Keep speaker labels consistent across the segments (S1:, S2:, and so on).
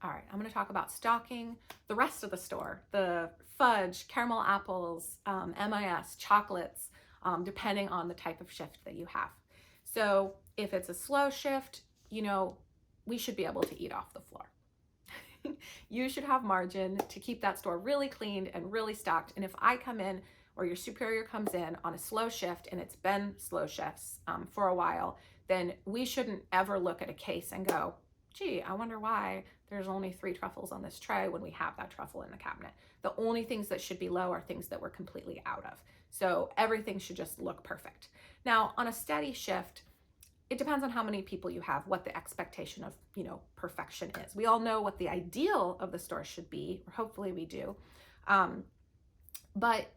S1: All right, I'm going to talk about stocking the rest of the store, the fudge, caramel apples, MIS, chocolates, depending on the type of shift that you have. So if it's a slow shift, you know, we should be able to eat off the floor. You should have margin to keep that store really cleaned and really stocked. And if I come in or your superior comes in on a slow shift and it's been slow shifts for a while, then we shouldn't ever look at a case and go, gee, I wonder why there's only 3 truffles on this tray when we have that truffle in the cabinet. The only things that should be low are things that we're completely out of. So everything should just look perfect. Now, on a steady shift, it depends on how many people you have, what the expectation of, perfection is. We all know what the ideal of the store should be, or hopefully we do. But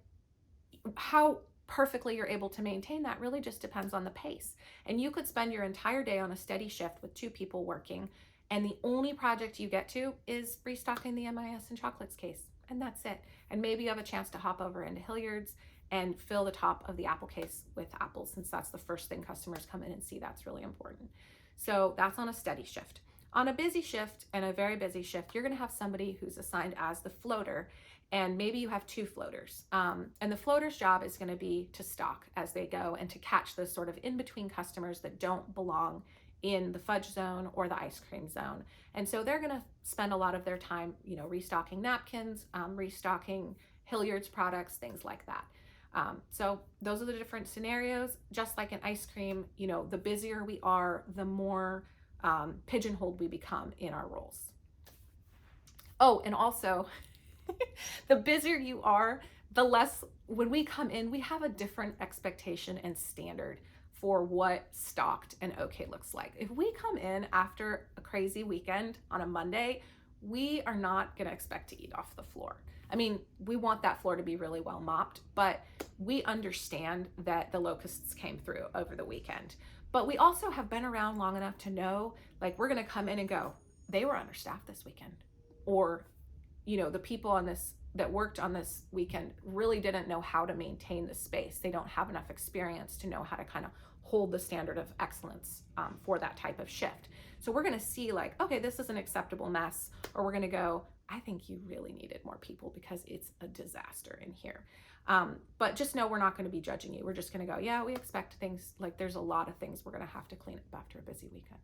S1: how perfectly you're able to maintain that really just depends on the pace. And you could spend your entire day on a steady shift with 2 people working, and the only project you get to is restocking the MIS and chocolates case, and that's it. And maybe you have a chance to hop over into Hilliard's and fill the top of the apple case with apples, since that's the first thing customers come in and see. That's really important. So that's on a steady shift. On a busy shift and a very busy shift, you're going to have somebody who's assigned as the floater, and maybe you have 2 floaters. And the floater's job is going to be to stock as they go and to catch those sort of in-between customers that don't belong in the fudge zone or the ice cream zone. And so they're going to spend a lot of their time, restocking napkins, restocking Hilliard's products, things like that. So those are the different scenarios. Just like in ice cream, the busier we are, the more pigeonholed we become in our roles. Oh, and also, the busier you are, the less, when we come in, we have a different expectation and standard for what stocked and okay looks like. If we come in after a crazy weekend on a Monday, we are not going to expect to eat off the floor. I mean, we want that floor to be really well mopped, but we understand that the locusts came through over the weekend. But we also have been around long enough to know, like, we're going to come in and go, they were understaffed this weekend. Or, the people on this that worked on this weekend really didn't know how to maintain the space. They don't have enough experience to know how to kind of hold the standard of excellence for that type of shift. So we're going to see, like, okay, this is an acceptable mess, or we're going to go, I think you really needed more people because it's a disaster in here. But just know we're not going to be judging you. We're just going to go, yeah, we expect things, like there's a lot of things we're going to have to clean up after a busy weekend.